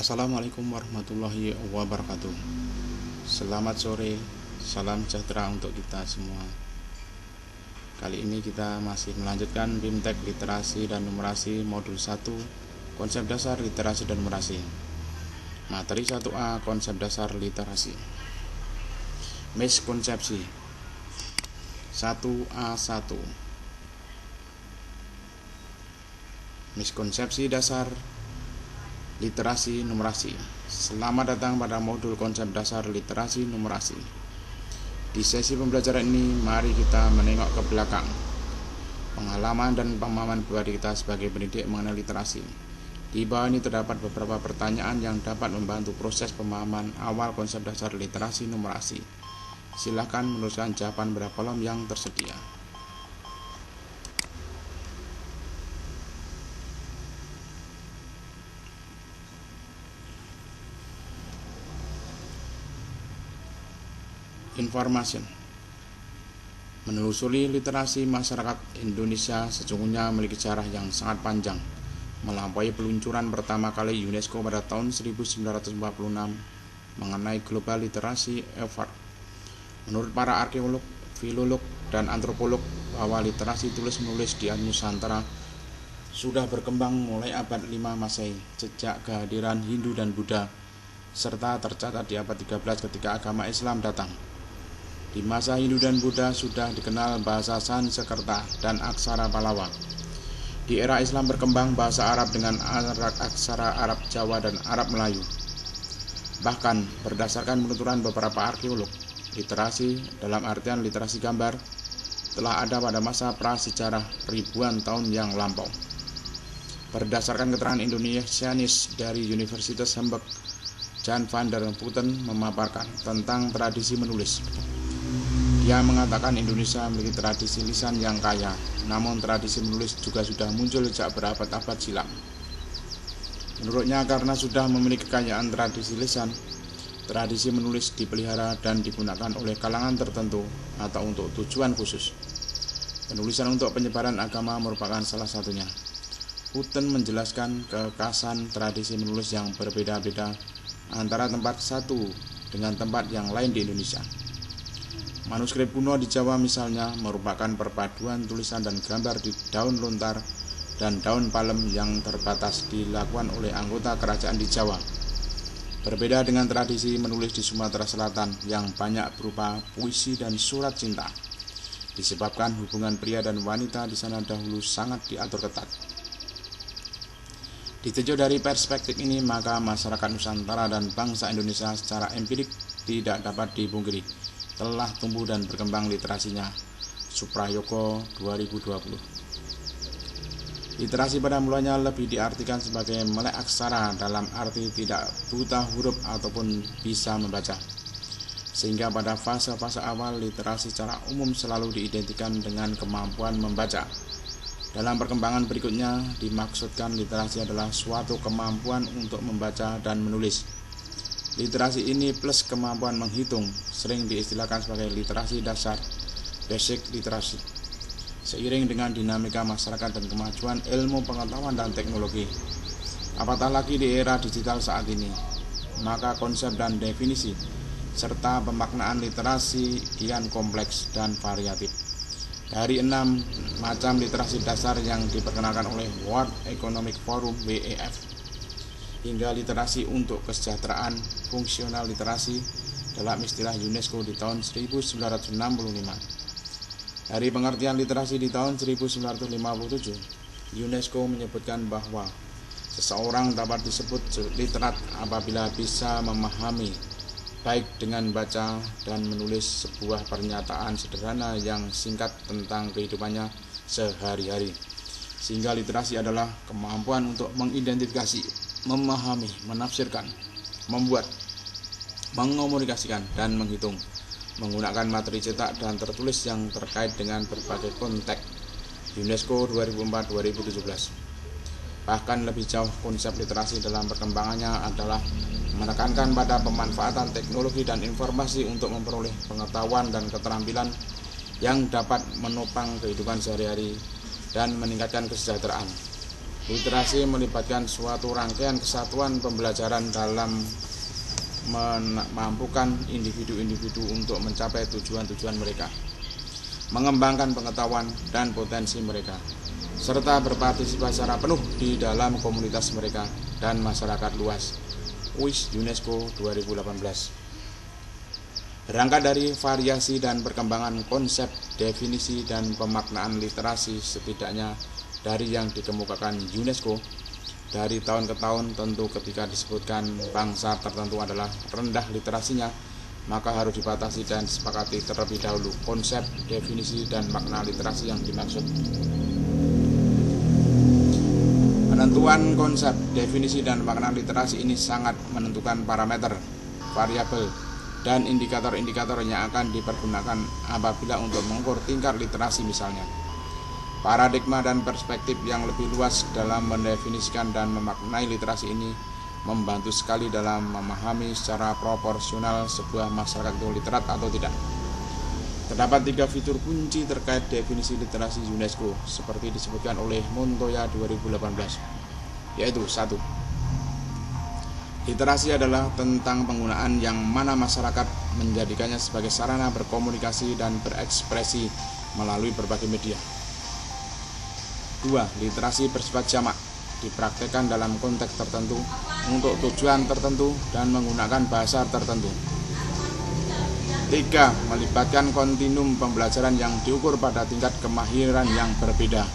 Assalamualaikum warahmatullahi wabarakatuh. Selamat sore, salam sejahtera untuk kita semua. Kali ini kita masih melanjutkan BIMTEK Literasi dan Numerasi Modul 1, Konsep Dasar Literasi dan Numerasi. Materi 1A, Konsep Dasar Literasi. Miskonsepsi 1A1. Miskonsepsi dasar literasi numerasi. Selamat datang pada modul konsep dasar literasi numerasi. Di sesi pembelajaran ini, mari kita menengok ke belakang pengalaman dan pemahaman pribadi kita sebagai pendidik mengenai literasi. Di bawah ini terdapat beberapa pertanyaan yang dapat membantu proses pemahaman awal konsep dasar literasi numerasi. Silakan menuliskan jawaban pada kolom yang tersedia. Information. Menelusuri literasi masyarakat Indonesia sesungguhnya memiliki sejarah yang sangat panjang, melampaui peluncuran pertama kali UNESCO pada tahun 1946 mengenai Global Literacy Award. Menurut para arkeolog, filolog, dan antropolog bahwa literasi tulis-menulis di Nusantara sudah berkembang mulai abad 5 Masehi sejak kehadiran Hindu dan Buddha, serta tercatat di abad 13 ketika agama Islam datang. Di masa Hindu dan Buddha sudah dikenal bahasa Sanskerta dan aksara Pallawa. Di era Islam berkembang bahasa Arab dengan aksara Arab Jawa dan Arab Melayu. Bahkan berdasarkan penuturan beberapa arkeolog, literasi dalam artian literasi gambar telah ada pada masa prasejarah ribuan tahun yang lampau. Berdasarkan keterangan Indonesianis dari Universitas Hamburg, Jan van der Putten memaparkan tentang tradisi menulis. Dia mengatakan Indonesia memiliki tradisi lisan yang kaya, namun tradisi menulis juga sudah muncul sejak berabad-abad silam. Menurutnya karena sudah memiliki kekayaan tradisi lisan, tradisi menulis dipelihara dan digunakan oleh kalangan tertentu atau untuk tujuan khusus. Penulisan untuk penyebaran agama merupakan salah satunya. Putten menjelaskan kekhasan tradisi menulis yang berbeda-beda antara tempat satu dengan tempat yang lain di Indonesia. Manuskrip kuno di Jawa misalnya merupakan perpaduan tulisan dan gambar di daun lontar dan daun palem yang terbatas dilakukan oleh anggota kerajaan di Jawa. Berbeda dengan tradisi menulis di Sumatera Selatan yang banyak berupa puisi dan surat cinta, disebabkan hubungan pria dan wanita di sana dahulu sangat diatur ketat. Ditinjau dari perspektif ini, maka masyarakat Nusantara dan bangsa Indonesia secara empirik tidak dapat dipungkiri telah tumbuh dan berkembang literasinya. Suprayoko 2020. Literasi pada mulanya lebih diartikan sebagai melek aksara dalam arti tidak buta huruf ataupun bisa membaca. Sehingga pada fase-fase awal literasi secara umum selalu diidentikan dengan kemampuan membaca. Dalam perkembangan berikutnya dimaksudkan literasi adalah suatu kemampuan untuk membaca dan menulis. Literasi ini plus kemampuan menghitung sering diistilahkan sebagai literasi dasar, basic literacy. Seiring dengan dinamika masyarakat dan kemajuan ilmu pengetahuan dan teknologi, apatah lagi di era digital saat ini, maka konsep dan definisi serta pemaknaan literasi kian kompleks dan variatif. Dari 6 macam literasi dasar yang diperkenalkan oleh World Economic Forum (WEF), hingga literasi untuk kesejahteraan, fungsional literasi dalam istilah UNESCO di tahun 1965. Dari pengertian literasi di tahun 1957, UNESCO menyebutkan bahwa seseorang dapat disebut literat apabila bisa memahami baik dengan baca dan menulis sebuah pernyataan sederhana yang singkat tentang kehidupannya sehari-hari. Sehingga literasi adalah kemampuan untuk mengidentifikasi, memahami, menafsirkan, membuat, mengomunikasikan, dan menghitung menggunakan materi cetak dan tertulis yang terkait dengan berbagai konteks. UNESCO 2004-2017. Bahkan lebih jauh, konsep literasi dalam perkembangannya adalah menekankan pada pemanfaatan teknologi dan informasi untuk memperoleh pengetahuan dan keterampilan yang dapat menopang kehidupan sehari-hari dan meningkatkan kesejahteraan. Literasi melibatkan suatu rangkaian kesatuan pembelajaran dalam memampukan individu-individu untuk mencapai tujuan-tujuan mereka, mengembangkan pengetahuan dan potensi mereka, serta berpartisipasi secara penuh di dalam komunitas mereka dan masyarakat luas. UIS UNESCO 2018. Berangkat dari variasi dan perkembangan konsep, definisi, dan pemaknaan literasi setidaknya dari yang dikemukakan UNESCO dari tahun ke tahun, tentu ketika disebutkan bangsa tertentu adalah rendah literasinya, maka harus dibatasi dan disepakati terlebih dahulu konsep, definisi, dan makna literasi yang dimaksud. Penentuan konsep, definisi, dan makna literasi ini sangat menentukan parameter, variabel, dan indikator-indikator yang akan dipergunakan apabila untuk mengukur tingkat literasi misalnya. Paradigma dan perspektif yang lebih luas dalam mendefinisikan dan memaknai literasi ini membantu sekali dalam memahami secara proporsional sebuah masyarakat itu literat atau tidak. Terdapat 3 fitur kunci terkait definisi literasi UNESCO seperti disebutkan oleh Montoya 2018, yaitu 1. Literasi adalah tentang penggunaan yang mana masyarakat menjadikannya sebagai sarana berkomunikasi dan berekspresi melalui berbagai media. 2. Literasi bersifat jamak, dipraktekkan dalam konteks tertentu, untuk tujuan tertentu, dan menggunakan bahasa tertentu. 3. Melibatkan kontinum pembelajaran yang diukur pada tingkat kemahiran yang berbeda.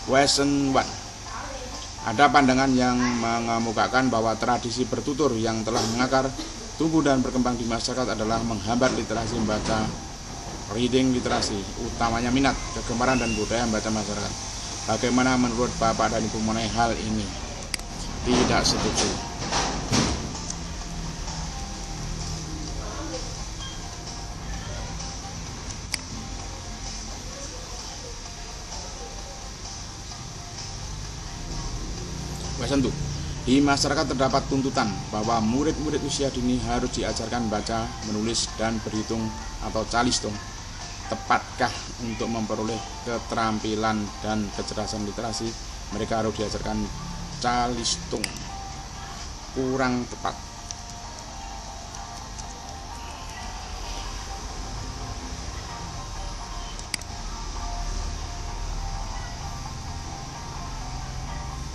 Question 1. Ada pandangan yang mengemukakan bahwa tradisi bertutur yang telah mengakar, tumbuh dan berkembang di masyarakat adalah menghambat literasi membaca, reading literasi, utamanya minat, kegemaran, dan budaya membaca masyarakat. Bagaimana menurut Bapak dan Ibu mengenai hal ini? Tidak setuju. Question 2. Di masyarakat terdapat tuntutan bahwa murid-murid usia dini harus diajarkan baca, menulis, dan berhitung atau calistung. Tepatkah untuk memperoleh keterampilan dan kecerdasan literasi mereka harus diajarkan calistung? Kurang tepat.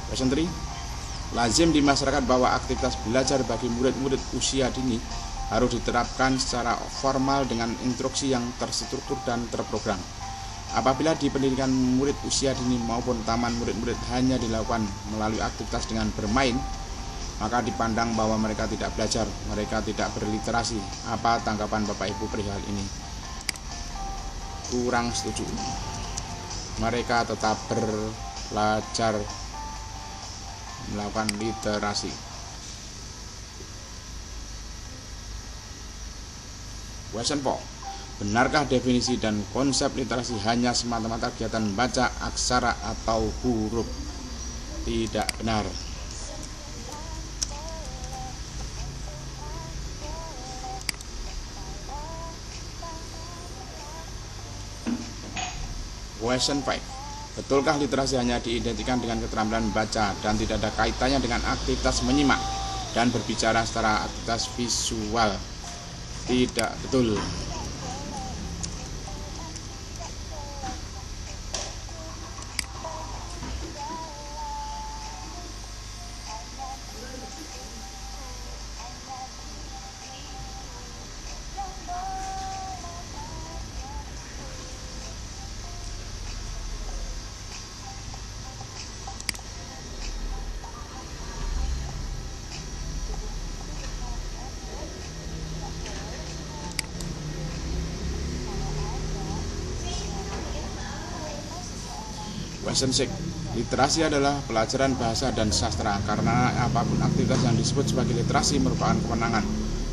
Question 3. Lazim di masyarakat bahwa aktivitas belajar bagi murid-murid usia dini harus diterapkan secara formal dengan instruksi yang terstruktur dan terprogram. Apabila di pendidikan murid usia dini maupun taman murid-murid hanya dilakukan melalui aktivitas dengan bermain, maka dipandang bahwa mereka tidak belajar, mereka tidak berliterasi. Apa tanggapan Bapak Ibu perihal ini? Kurang setuju. Mereka tetap belajar, melakukan literasi. Question 4. Benarkah definisi dan konsep literasi hanya semata-mata kegiatan baca aksara atau huruf? Tidak benar. Question 5. Betulkah literasi hanya diidentikan dengan keterampilan membaca dan tidak ada kaitannya dengan aktivitas menyimak dan berbicara secara aktivitas visual? Tidak betul. Question 6. Literasi adalah pelajaran bahasa dan sastra, karena apapun aktivitas yang disebut sebagai literasi merupakan kewenangan,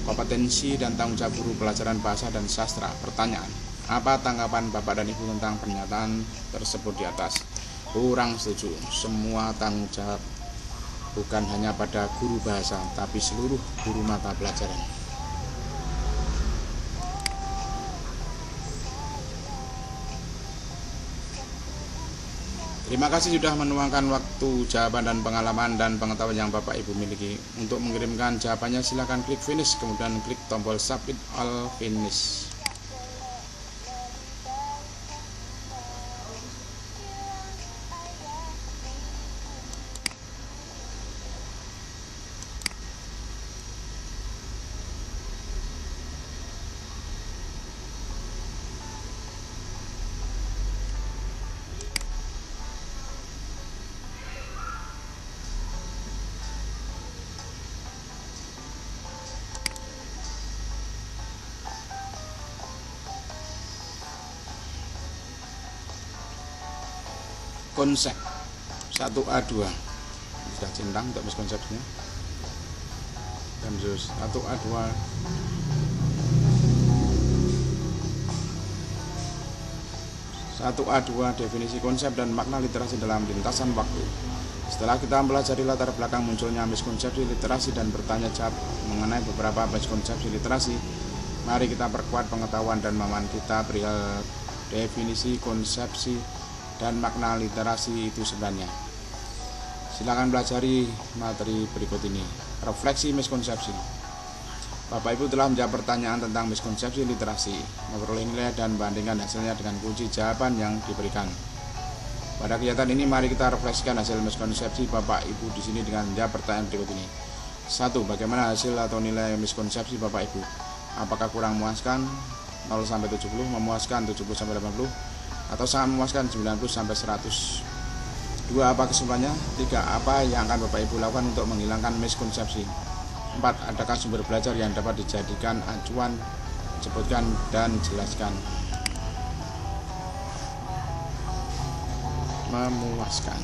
kompetensi, dan tanggung jawab guru pelajaran bahasa dan sastra. Pertanyaan, apa tanggapan Bapak dan Ibu tentang pernyataan tersebut di atas? Kurang setuju. Semua tanggung jawab bukan hanya pada guru bahasa, tapi seluruh guru mata pelajaran. Terima kasih sudah menuangkan waktu, jawaban dan pengalaman dan pengetahuan yang Bapak Ibu miliki. Untuk mengirimkan jawabannya silakan klik finish, kemudian klik tombol submit all finish. Konsep 1A2 sudah centang untuk miskonsepsinya. Dan 1A2 1A2 definisi konsep dan makna literasi dalam lintasan waktu. Setelah kita mempelajari latar belakang munculnya miskonsepsi literasi dan bertanya jawab mengenai beberapa miskonsepsi literasi, mari kita perkuat pengetahuan dan pemahaman kita perihal definisi, konsepsi, dan makna literasi itu sebenarnya. Silakan pelajari materi berikut ini. Refleksi miskonsepsi. Bapak Ibu telah menjawab pertanyaan tentang miskonsepsi literasi, memperoleh nilai dan bandingkan hasilnya dengan kunci jawaban yang diberikan. Pada kegiatan ini mari kita refleksikan hasil miskonsepsi Bapak Ibu di sini dengan menjawab pertanyaan berikut ini. 1. Bagaimana hasil atau nilai miskonsepsi Bapak Ibu? Apakah kurang memuaskan 0 sampai 70, memuaskan 70 sampai 80, atau sangat memuaskan 90 sampai 100? 2. Apa kesimpulannya? 3. Apa yang akan Bapak Ibu lakukan untuk menghilangkan miskonsepsi? 4. Adakah sumber belajar yang dapat dijadikan acuan? Sebutkan dan jelaskan. Memuaskan.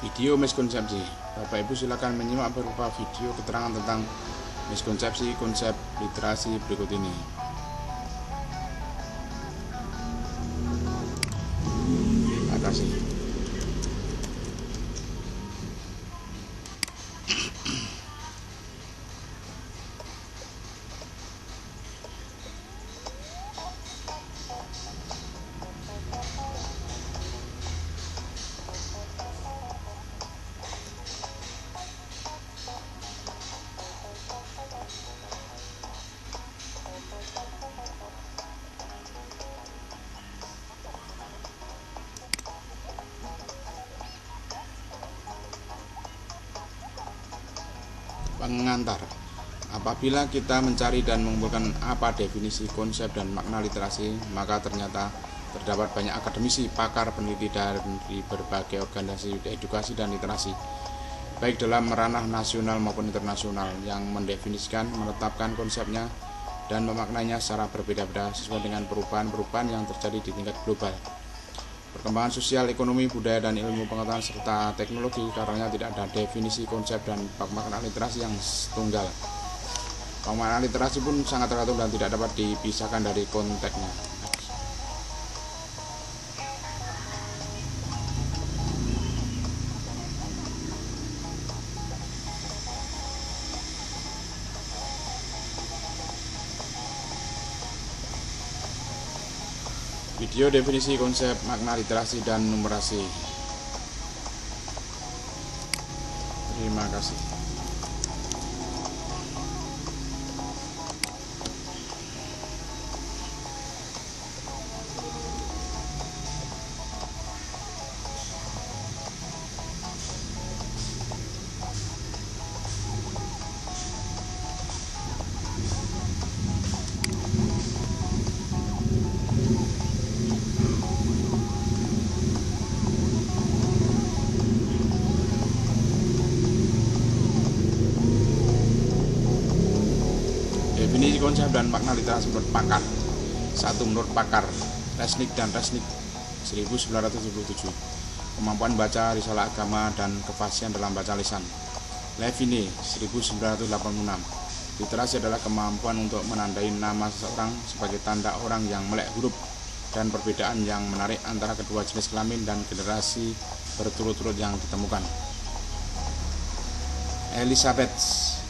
Video miskonsepsi. Bapak Ibu silakan menyimak berupa video keterangan tentang miskonsepsi konsep literasi berikut ini. Terima kasih. Pengantar. Apabila kita mencari dan mengumpulkan apa definisi, konsep, dan makna literasi, maka ternyata terdapat banyak akademisi, pakar, peneliti dari berbagai organisasi edukasi dan literasi, baik dalam ranah nasional maupun internasional, yang mendefinisikan, menetapkan konsepnya, dan memaknainya secara berbeda-beda sesuai dengan perubahan-perubahan yang terjadi di tingkat global. Perkembangan sosial, ekonomi, budaya, dan ilmu pengetahuan serta teknologi, karenanya tidak ada definisi, konsep, dan makna literasi yang tunggal. Makna literasi pun sangat tergantung dan tidak dapat dipisahkan dari konteksnya. Video definisi, konsep, makna literasi, dan numerasi. Terima kasih. dan makna literasi menurut pakar. 1. Menurut pakar Resnick dan Resnick 1977. Kemampuan baca risalah agama dan kefasihan dalam baca lisan. Levine 1986. Literasi adalah kemampuan untuk menandai nama seseorang sebagai tanda orang yang melek huruf dan perbedaan yang menarik antara kedua jenis kelamin dan generasi berturut-turut yang ditemukan. Elizabeth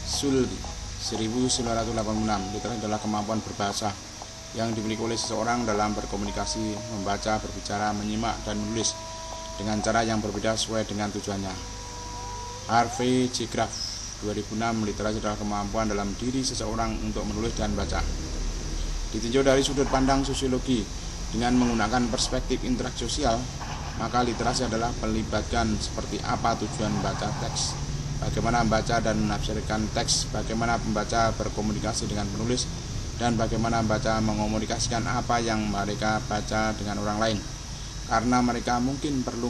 Sully 1986. Literasi adalah kemampuan berbahasa yang dimiliki oleh seseorang dalam berkomunikasi, membaca, berbicara, menyimak, dan menulis dengan cara yang berbeda sesuai dengan tujuannya. Harvey J. Graff 2006. Literasi adalah kemampuan dalam diri seseorang untuk menulis dan baca. Ditinjau dari sudut pandang sosiologi dengan menggunakan perspektif interaksi sosial, maka literasi adalah melibatkan seperti apa tujuan baca teks, bagaimana membaca dan menafsirkan teks, bagaimana pembaca berkomunikasi dengan penulis, dan bagaimana membaca mengomunikasikan apa yang mereka baca dengan orang lain, karena mereka mungkin perlu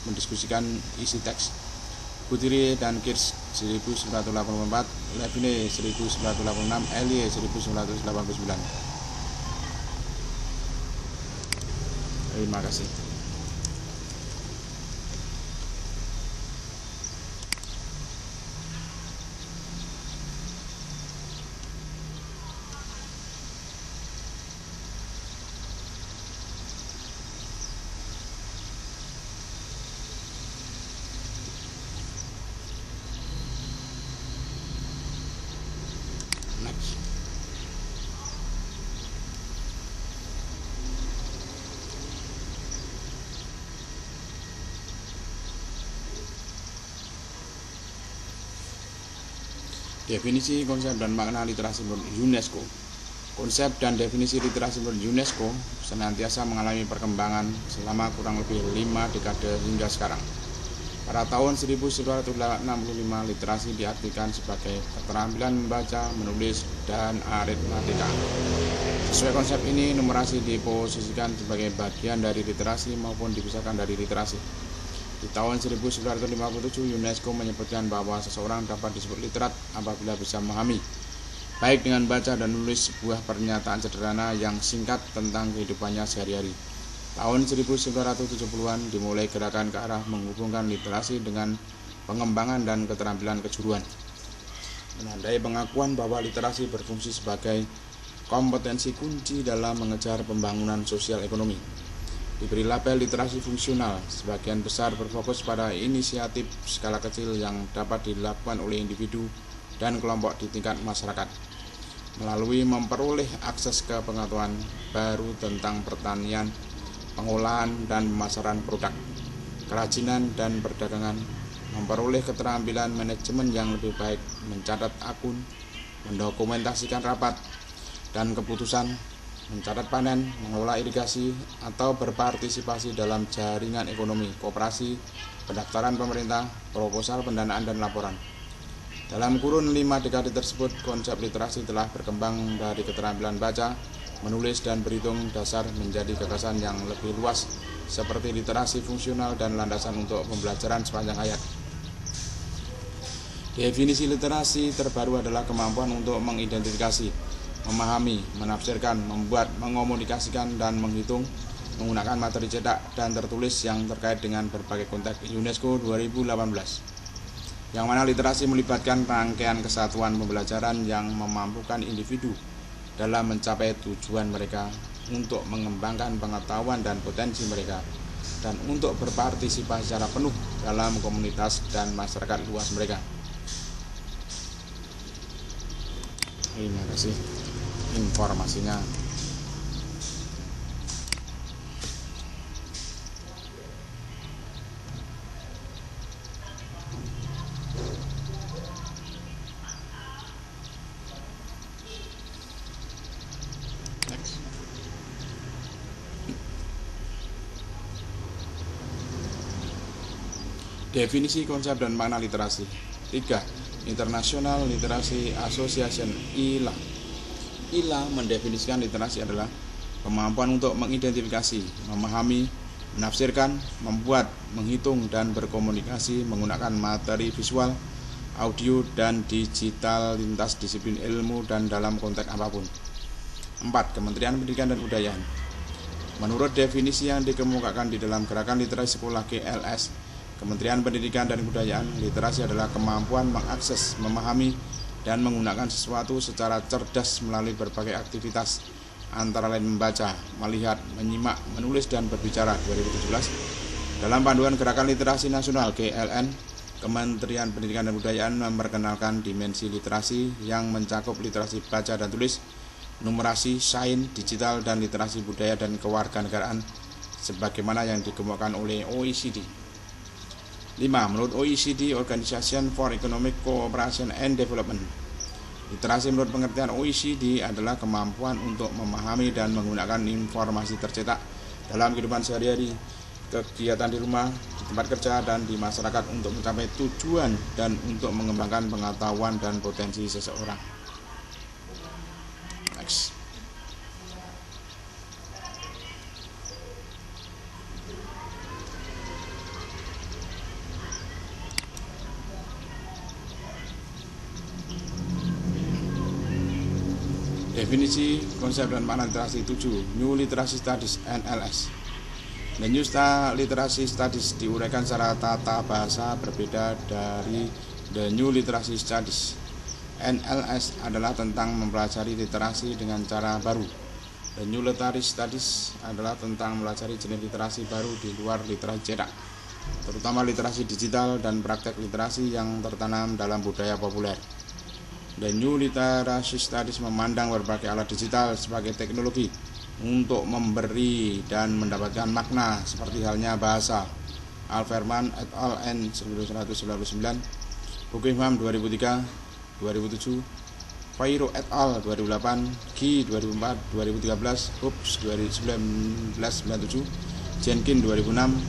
mendiskusikan isi teks. Buttigieg dan Kirsch 1984, Levine 1986, Elie 1989. Terima kasih. Next. Definisi, konsep, dan makna literasi menurut UNESCO. Konsep dan definisi literasi menurut UNESCO senantiasa mengalami perkembangan selama kurang lebih 5 dekade hingga sekarang. Pada tahun 1985, literasi diartikan sebagai keterampilan membaca, menulis, dan aritmatika. Sesuai konsep ini, numerasi diposisikan sebagai bagian dari literasi maupun dipisahkan dari literasi. Di tahun 1957, UNESCO menyebutkan bahwa seseorang dapat disebut literat apabila bisa memahami, baik dengan baca dan menulis, sebuah pernyataan sederhana yang singkat tentang kehidupannya sehari-hari. Tahun 1970-an dimulai gerakan ke arah menghubungkan literasi dengan pengembangan dan keterampilan kejuruan, menandai pengakuan bahwa literasi berfungsi sebagai kompetensi kunci dalam mengejar pembangunan sosial ekonomi. Diberi label literasi fungsional, sebagian besar berfokus pada inisiatif skala kecil yang dapat dilakukan oleh individu dan kelompok di tingkat masyarakat, melalui memperoleh akses ke pengetahuan baru tentang pertanian, pengolahan dan pemasaran produk, kerajinan dan perdagangan, memperoleh keterampilan manajemen yang lebih baik, mencatat akun, mendokumentasikan rapat dan keputusan, mencatat panen, mengelola irigasi, atau berpartisipasi dalam jaringan ekonomi, koperasi, pendaftaran pemerintah, proposal pendanaan, dan laporan. Dalam kurun 5 dekade tersebut, konsep literasi telah berkembang dari keterampilan baca, menulis, dan berhitung dasar menjadi gagasan yang lebih luas seperti literasi fungsional dan landasan untuk pembelajaran sepanjang hayat. Definisi literasi terbaru adalah kemampuan untuk mengidentifikasi, memahami, menafsirkan, membuat, mengomunikasikan, dan menghitung menggunakan materi cetak dan tertulis yang terkait dengan berbagai konteks. UNESCO 2018, yang mana literasi melibatkan rangkaian kesatuan pembelajaran yang memampukan individu dalam mencapai tujuan mereka, untuk mengembangkan pengetahuan dan potensi mereka, dan untuk berpartisipasi secara penuh dalam komunitas dan masyarakat luas mereka. Terima kasih informasinya. Definisi, konsep, dan makna literasi. 3. International Literacy Association (ILA). ILA mendefinisikan literasi adalah kemampuan untuk mengidentifikasi, memahami, menafsirkan, membuat, menghitung, dan berkomunikasi menggunakan materi visual, audio, dan digital lintas disiplin ilmu dan dalam konteks apapun. 4. Kementerian Pendidikan dan Kebudayaan. Menurut definisi yang dikemukakan di dalam Gerakan Literasi Sekolah GLS, Kementerian Pendidikan dan Kebudayaan, literasi adalah kemampuan mengakses, memahami, dan menggunakan sesuatu secara cerdas melalui berbagai aktivitas, antara lain membaca, melihat, menyimak, menulis, dan berbicara. 2017. Dalam Panduan Gerakan Literasi Nasional GLN, Kementerian Pendidikan dan Kebudayaan memperkenalkan dimensi literasi yang mencakup literasi baca dan tulis, numerasi, sains, digital, dan literasi budaya dan kewarganegaraan sebagaimana yang dikemukakan oleh OECD. 5. Menurut OECD, Organization for Economic Cooperation and Development, literasi menurut pengertian OECD adalah kemampuan untuk memahami dan menggunakan informasi tercetak dalam kehidupan sehari-hari, kegiatan di rumah, di tempat kerja, dan di masyarakat untuk mencapai tujuan dan untuk mengembangkan pengetahuan dan potensi seseorang. Next. Definisi, konsep, dan makna literasi. 7. New Literacy Studies (NLS). The New Literacy Studies diuraikan secara tata bahasa berbeda dari The New Literacy Studies. NLS adalah tentang mempelajari literasi dengan cara baru. The New Literary Studies adalah tentang mempelajari jenis literasi baru di luar literasi cetak, terutama literasi digital dan praktek literasi yang tertanam dalam budaya populer. The New Literacy Studies memandang berbagai alat digital sebagai teknologi untuk memberi dan mendapatkan makna, seperti halnya bahasa. Alferman et al. N. 1999, Buckingham 2003, 2007, Fairo et al. 2008, G 2004, 2013, Hobbes 1997, Jenkins 2006,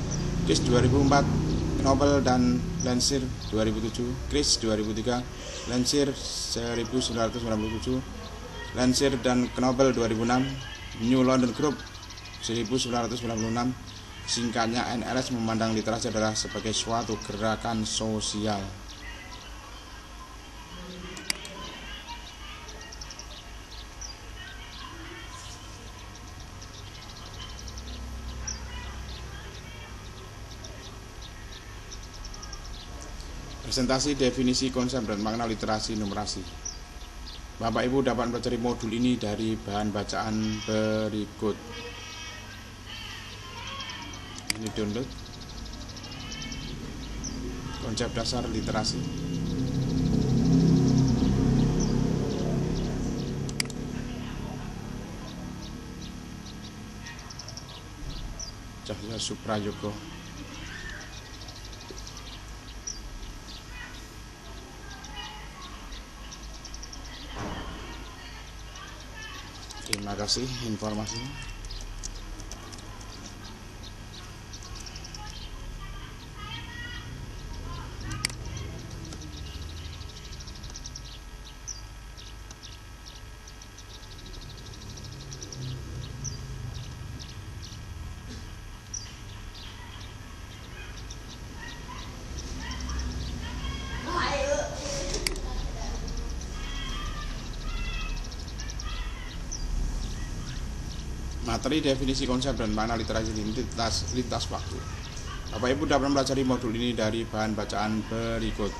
Kiss 2004, Knobel dan Lansir 2007, Chris 2003, Lansir 1997, Lansir dan Knobel 2006, New London Group 1996. Singkatnya, NLS memandang literasi adalah sebagai suatu gerakan sosial. Presentasi, definisi, konsep, dan makna literasi numerasi. Bapak Ibu dapat mempelajari modul ini dari bahan bacaan berikut. Ini download konsep dasar literasi. Cahya Suprayogo. Terima kasih informasinya. Materi, definisi, konsep, dan makna literasi lintas waktu. Bapak Ibu dapat mempelajari modul ini dari bahan bacaan berikut.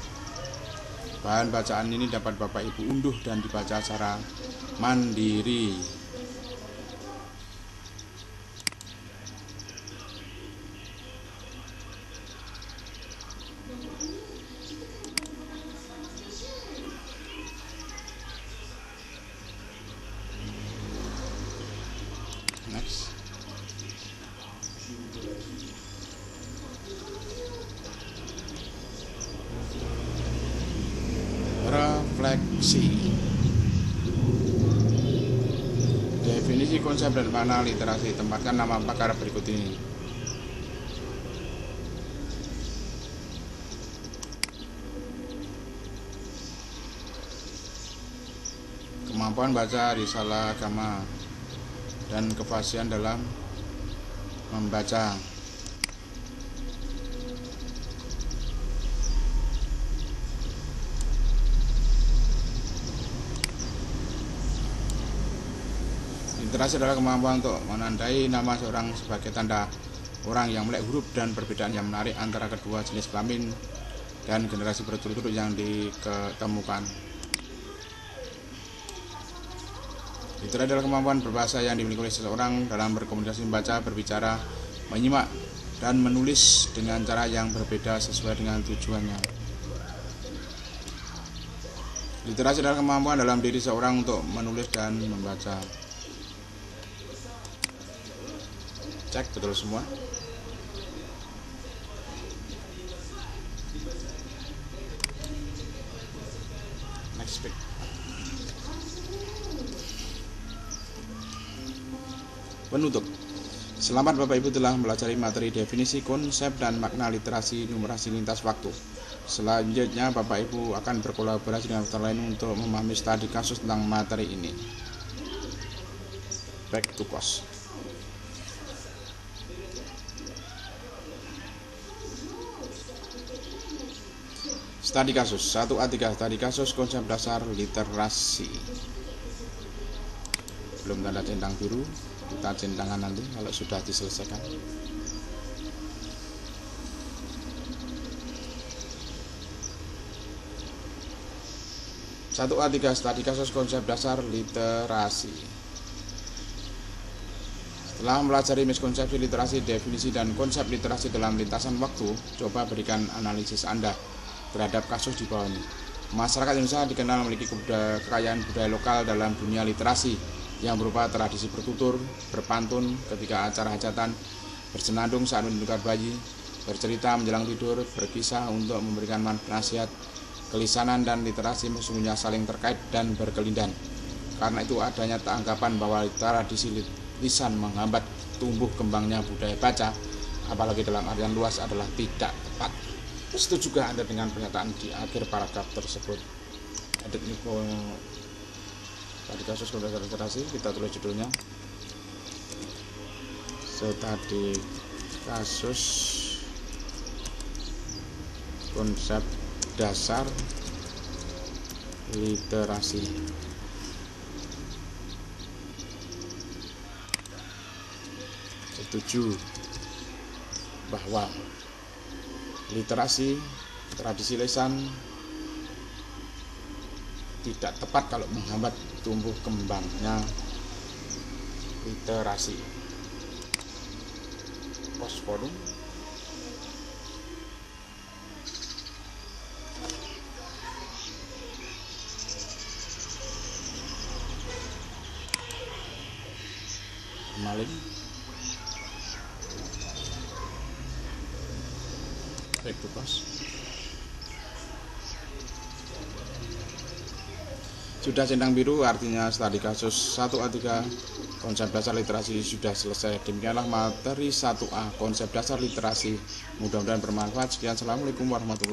Bahan bacaan ini dapat Bapak Ibu unduh dan dibaca secara mandiri. Next. Refleksi. Definisi, konsep, dan makna literasi. Tempatkan nama pakar berikut ini. Kemampuan baca risalah agama dan kefasihan dalam membaca. Literasi adalah kemampuan untuk menandai nama seorang sebagai tanda orang yang melek huruf dan perbedaan yang menarik antara kedua jenis kelamin dan generasi berturut-turut yang diketemukan. Literasi adalah kemampuan berbahasa yang dimiliki oleh seseorang dalam berkomunikasi, membaca, berbicara, menyimak, dan menulis dengan cara yang berbeda sesuai dengan tujuannya. Literasi adalah kemampuan dalam diri seorang untuk menulis dan membaca. Cek betul semua. Next speak. Penutup. Selamat Bapak Ibu telah mempelajari materi definisi, konsep, dan makna literasi numerasi lintas waktu. Selanjutnya Bapak Ibu akan berkolaborasi dengan dokter lain untuk memahami studi kasus tentang materi ini. Back to class. Studi kasus 1A3. Studi kasus konsep dasar literasi. Belum tanda centang biru, kita centangan nanti kalau sudah diselesaikan. Satu A3. Studi kasus konsep dasar literasi. Setelah mempelajari miskonsepsi literasi, definisi, dan konsep literasi dalam lintasan waktu, coba berikan analisis Anda terhadap kasus di bawah ini. Masyarakat Indonesia dikenal memiliki kekayaan budaya lokal dalam dunia literasi yang berupa tradisi bertutur, berpantun ketika acara hajatan, bersenandung saat menukar bayi, bercerita menjelang tidur, berkisah untuk memberikan nasihat. Kelisanan dan literasi sesungguhnya saling terkait dan berkelindan. Karena itu adanya anggapan bahwa tradisi lisan menghambat tumbuh kembangnya budaya baca, apalagi dalam artian luas, adalah tidak tepat. Setujukah Anda dengan pernyataan di akhir paragraf tersebut? Edit Niko tadi kasus konsep literasi, kita tulis judulnya studi kasus konsep dasar literasi. Setuju bahwa literasi, tradisi lisan tidak tepat kalau menghambat tumbuh kembangnya literasi. Postforum. Maling. Baik tugas. Sudah centang biru artinya studi kasus 1A3 konsep dasar literasi sudah selesai. Demikianlah materi 1A konsep dasar literasi. Mudah-mudahan bermanfaat. Sekian, assalamualaikum warahmatullahi wabarakatuh.